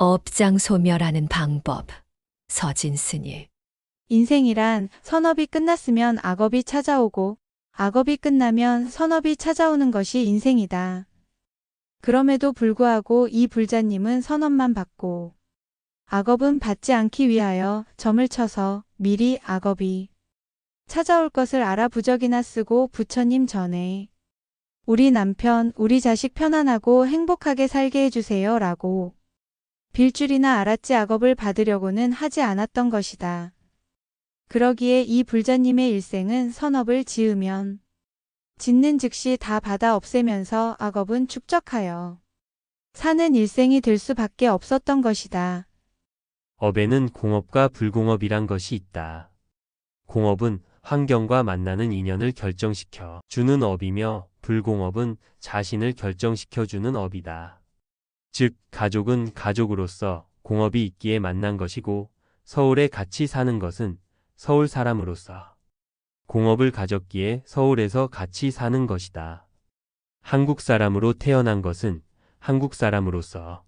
업장 소멸하는 방법. 서진스님. 인생이란 선업이 끝났으면 악업이 찾아오고 악업이 끝나면 선업이 찾아오는 것이 인생이다. 그럼에도 불구하고 이 불자님은 선업만 받고 악업은 받지 않기 위하여 점을 쳐서 미리 악업이 찾아올 것을 알아 부적이나 쓰고 부처님 전에 우리 남편, 우리 자식 편안하고 행복하게 살게 해주세요 라고 빌 줄이나 알았지 악업을 받으려고는 하지 않았던 것이다. 그러기에 이 불자님의 일생은 선업을 지으면 짓는 즉시 다 받아 없애면서 악업은 축적하여 사는 일생이 될 수밖에 없었던 것이다. 업에는 공업과 불공업이란 것이 있다. 공업은 환경과 만나는 인연을 결정시켜 주는 업이며 불공업은 자신을 결정시켜 주는 업이다. 즉, 가족은 가족으로서 공업이 있기에 만난 것이고 서울에 같이 사는 것은 서울 사람으로서 공업을 가졌기에 서울에서 같이 사는 것이다. 한국 사람으로 태어난 것은 한국 사람으로서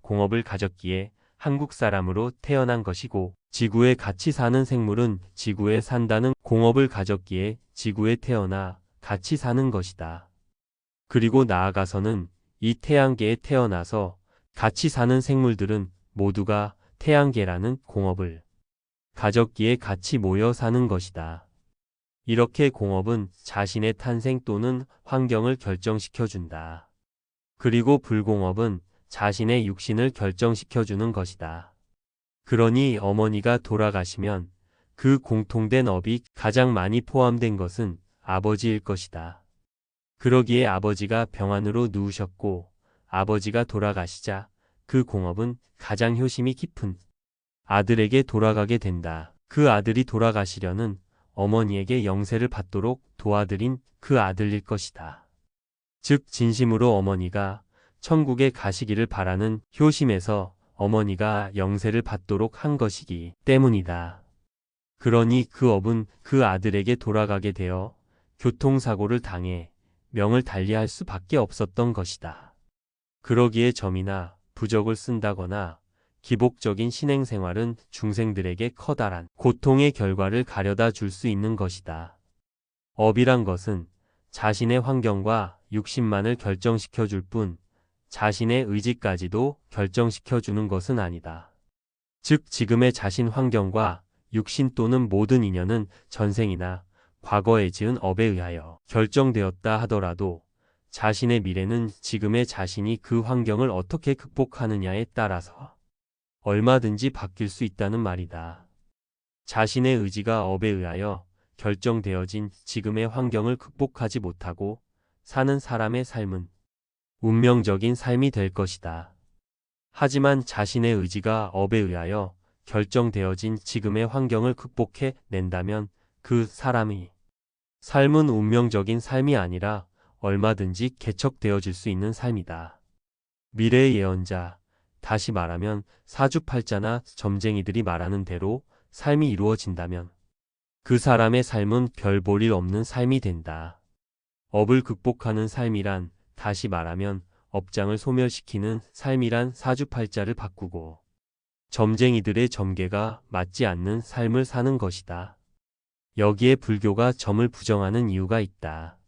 공업을 가졌기에 한국 사람으로 태어난 것이고 지구에 같이 사는 생물은 지구에 산다는 공업을 가졌기에 지구에 태어나 같이 사는 것이다. 그리고 나아가서는 이 태양계에 태어나서 같이 사는 생물들은 모두가 태양계라는 공업을 가졌기에 같이 모여 사는 것이다. 이렇게 공업은 자신의 탄생 또는 환경을 결정시켜 준다. 그리고 불공업은 자신의 육신을 결정시켜 주는 것이다. 그러니 어머니가 돌아가시면 그 공통된 업이 가장 많이 포함된 것은 아버지일 것이다. 그러기에 아버지가 병환으로 누우셨고 아버지가 돌아가시자 그 공업은 가장 효심이 깊은 아들에게 돌아가게 된다. 그 아들이 돌아가시려는 어머니에게 영세를 받도록 도와드린 그 아들일 것이다. 즉 진심으로 어머니가 천국에 가시기를 바라는 효심에서 어머니가 영세를 받도록 한 것이기 때문이다. 그러니 그 업은 그 아들에게 돌아가게 되어 교통사고를 당해 명을 달리할 수밖에 없었던 것이다. 그러기에 점이나 부적을 쓴다거나 기복적인 신행생활은 중생들에게 커다란 고통의 결과를 가려다 줄 수 있는 것이다. 업이란 것은 자신의 환경과 육신만을 결정시켜 줄 뿐 자신의 의지까지도 결정시켜 주는 것은 아니다. 즉 지금의 자신 환경과 육신 또는 모든 인연은 전생이나 과거에 지은 업에 의하여 결정되었다 하더라도 자신의 미래는 지금의 자신이 그 환경을 어떻게 극복하느냐에 따라서 얼마든지 바뀔 수 있다는 말이다. 자신의 의지가 업에 의하여 결정되어진 지금의 환경을 극복하지 못하고 사는 사람의 삶은 운명적인 삶이 될 것이다. 하지만 자신의 의지가 업에 의하여 결정되어진 지금의 환경을 극복해 낸다면 그 사람의 삶은 운명적인 삶이 아니라 얼마든지 개척되어질 수 있는 삶이다. 미래의 예언자, 다시 말하면 사주팔자나 점쟁이들이 말하는 대로 삶이 이루어진다면 그 사람의 삶은 별 볼 일 없는 삶이 된다. 업을 극복하는 삶이란 다시 말하면 업장을 소멸시키는 삶이란 사주팔자를 바꾸고 점쟁이들의 점괘가 맞지 않는 삶을 사는 것이다. 여기에 불교가 점을 부정하는 이유가 있다.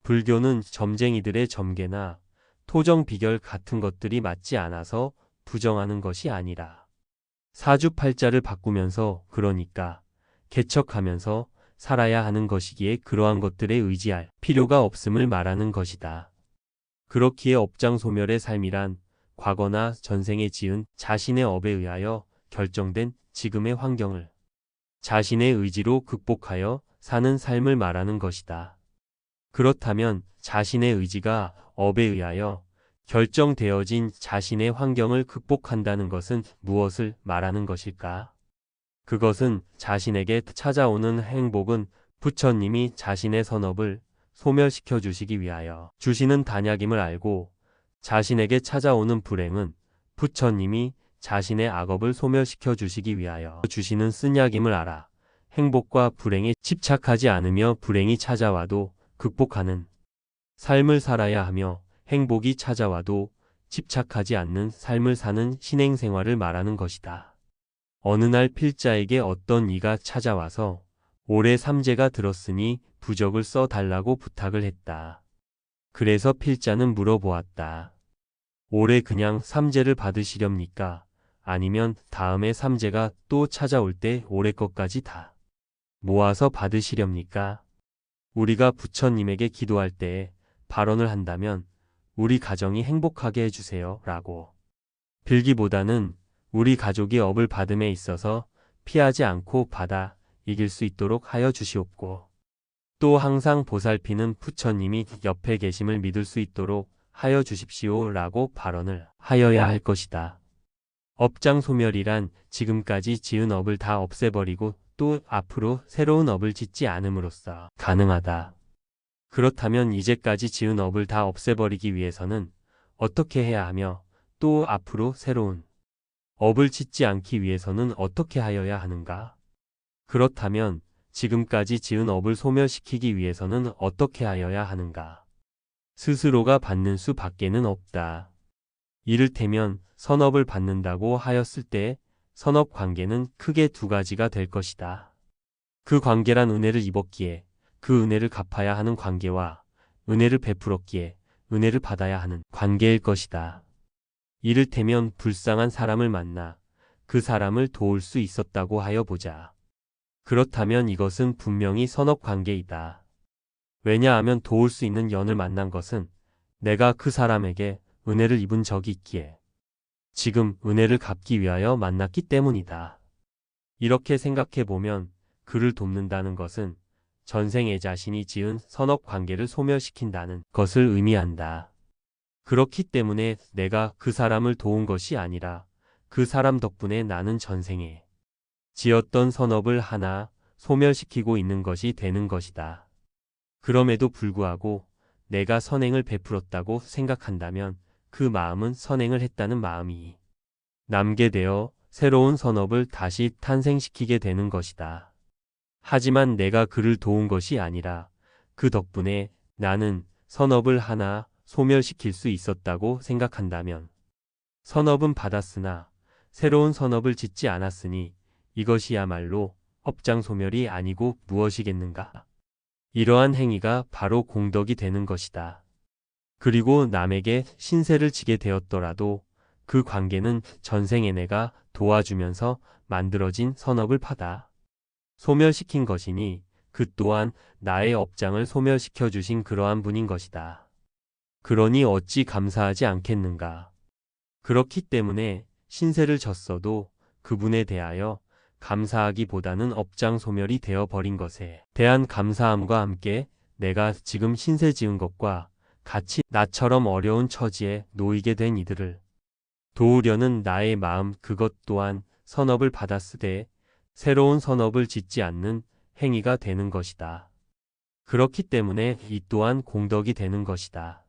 불교는 점쟁이들의 점괘나 토정 비결 같은 것들이 맞지 않아서 부정하는 것이 아니라 사주팔자를 바꾸면서 그러니까 개척하면서 살아야 하는 것이기에 그러한 것들에 의지할 필요가 없음을 말하는 것이다. 그렇기에 업장 소멸의 삶이란 과거나 전생에 지은 자신의 업에 의하여 결정된 지금의 환경을 자신의 의지로 극복하여 사는 삶을 말하는 것이다. 그렇다면 자신의 의지가 업에 의하여 결정되어진 자신의 환경을 극복한다는 것은 무엇을 말하는 것일까? 그것은 자신에게 찾아오는 행복은 부처님이 자신의 선업을 소멸시켜 주시기 위하여 주시는 단약임을 알고 자신에게 찾아오는 불행은 부처님이 자신의 악업을 소멸시켜 주시기 위하여 주시는 쓴약임을 알아 행복과 불행에 집착하지 않으며 불행이 찾아와도 극복하는 삶을 살아야 하며 행복이 찾아와도 집착하지 않는 삶을 사는 신행생활을 말하는 것이다. 어느 날 필자에게 어떤 이가 찾아와서 올해 삼재가 들었으니 부적을 써 달라고 부탁을 했다. 그래서 필자는 물어보았다. 올해 그냥 삼재를 받으시렵니까? 아니면 다음에 삼재가 또 찾아올 때 올해 것까지 다 모아서 받으시렵니까? 우리가 부처님에게 기도할 때 발언을 한다면 우리 가정이 행복하게 해주세요 라고 빌기보다는 우리 가족이 업을 받음에 있어서 피하지 않고 받아 이길 수 있도록 하여 주시옵고 또 항상 보살피는 부처님이 옆에 계심을 믿을 수 있도록 하여 주십시오 라고 발언을 하여야 할 것이다. 업장소멸이란 지금까지 지은 업을 다 없애버리고 또 앞으로 새로운 업을 짓지 않음으로써 가능하다. 그렇다면 이제까지 지은 업을 다 없애버리기 위해서는 어떻게 해야 하며 또 앞으로 새로운 업을 짓지 않기 위해서는 어떻게 하여야 하는가? 그렇다면 지금까지 지은 업을 소멸시키기 위해서는 어떻게 하여야 하는가? 스스로가 받는 수 밖에는 없다. 이를테면 선업을 받는다고 하였을 때 선업 관계는 크게 두 가지가 될 것이다. 그 관계란 은혜를 입었기에 그 은혜를 갚아야 하는 관계와 은혜를 베풀었기에 은혜를 받아야 하는 관계일 것이다. 이를테면 불쌍한 사람을 만나 그 사람을 도울 수 있었다고 하여 보자. 그렇다면 이것은 분명히 선업 관계이다. 왜냐하면 도울 수 있는 연을 만난 것은 내가 그 사람에게 은혜를 입은 적이 있기에 지금 은혜를 갚기 위하여 만났기 때문이다. 이렇게 생각해 보면 그를 돕는다는 것은 전생에 자신이 지은 선업 관계를 소멸시킨다는 것을 의미한다. 그렇기 때문에 내가 그 사람을 도운 것이 아니라 그 사람 덕분에 나는 전생에 지었던 선업을 하나 소멸시키고 있는 것이 되는 것이다. 그럼에도 불구하고 내가 선행을 베풀었다고 생각한다면 그 마음은 선행을 했다는 마음이 남게 되어 새로운 선업을 다시 탄생시키게 되는 것이다. 하지만 내가 그를 도운 것이 아니라 그 덕분에 나는 선업을 하나 소멸시킬 수 있었다고 생각한다면 선업은 받았으나 새로운 선업을 짓지 않았으니 이것이야말로 업장소멸이 아니고 무엇이겠는가? 이러한 행위가 바로 공덕이 되는 것이다. 그리고 남에게 신세를 지게 되었더라도 그 관계는 전생에 내가 도와주면서 만들어진 선업을 받아 소멸시킨 것이니 그 또한 나의 업장을 소멸시켜 주신 그러한 분인 것이다. 그러니 어찌 감사하지 않겠는가? 그렇기 때문에 신세를 졌어도 그분에 대하여 감사하기보다는 업장 소멸이 되어버린 것에 대한 감사함과 함께 내가 지금 신세 지은 것과 같이 나처럼 어려운 처지에 놓이게 된 이들을 도우려는 나의 마음 그것 또한 선업을 받았으되 새로운 선업을 짓지 않는 행위가 되는 것이다. 그렇기 때문에 이 또한 공덕이 되는 것이다.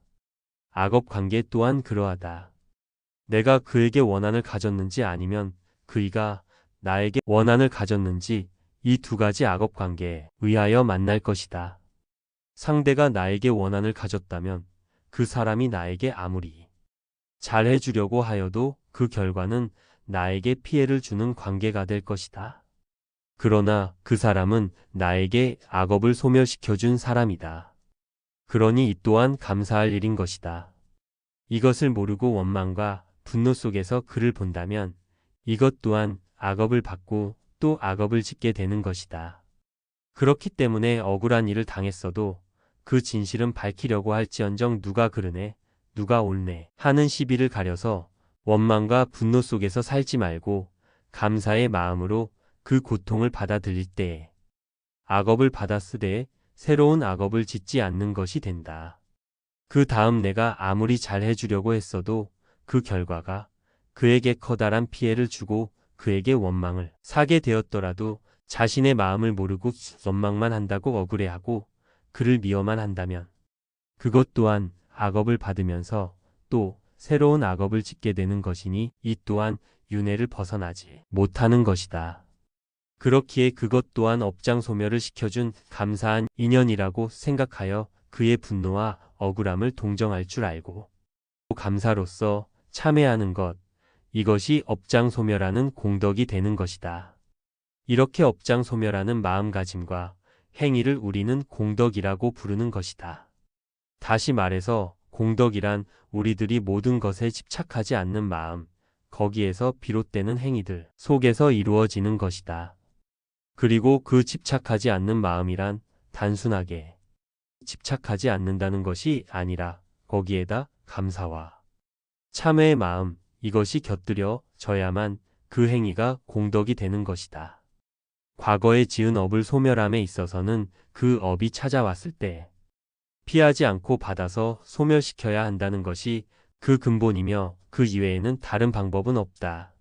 악업 관계 또한 그러하다. 내가 그에게 원한을 가졌는지 아니면 그이가 나에게 원한을 가졌는지 이 두 가지 악업 관계에 의하여 만날 것이다. 상대가 나에게 원한을 가졌다면 그 사람이 나에게 아무리 잘해주려고 하여도 그 결과는 나에게 피해를 주는 관계가 될 것이다. 그러나 그 사람은 나에게 악업을 소멸시켜준 사람이다. 그러니 이 또한 감사할 일인 것이다. 이것을 모르고 원망과 분노 속에서 그를 본다면 이것 또한 악업을 받고 또 악업을 짓게 되는 것이다. 그렇기 때문에 억울한 일을 당했어도 그 진실은 밝히려고 할지언정 누가 그르네, 누가 옳네 하는 시비를 가려서 원망과 분노 속에서 살지 말고 감사의 마음으로 그 고통을 받아들일 때에 악업을 받았으되 새로운 악업을 짓지 않는 것이 된다. 그 다음 내가 아무리 잘해주려고 했어도 그 결과가 그에게 커다란 피해를 주고 그에게 원망을 사게 되었더라도 자신의 마음을 모르고 원망만 한다고 억울해하고 그를 미워만 한다면 그것 또한 악업을 받으면서 또 새로운 악업을 짓게 되는 것이니 이 또한 윤회를 벗어나지 못하는 것이다. 그렇기에 그것 또한 업장소멸을 시켜준 감사한 인연이라고 생각하여 그의 분노와 억울함을 동정할 줄 알고 감사로서 참회하는 것, 이것이 업장소멸하는 공덕이 되는 것이다. 이렇게 업장소멸하는 마음가짐과 행위를 우리는 공덕이라고 부르는 것이다. 다시 말해서 공덕이란 우리들이 모든 것에 집착하지 않는 마음, 거기에서 비롯되는 행위들 속에서 이루어지는 것이다. 그리고 그 집착하지 않는 마음이란 단순하게 집착하지 않는다는 것이 아니라 거기에다 감사와 참회의 마음, 이것이 곁들여져야만 그 행위가 공덕이 되는 것이다. 과거에 지은 업을 소멸함에 있어서는 그 업이 찾아왔을 때 피하지 않고 받아서 소멸시켜야 한다는 것이 그 근본이며 그 이외에는 다른 방법은 없다.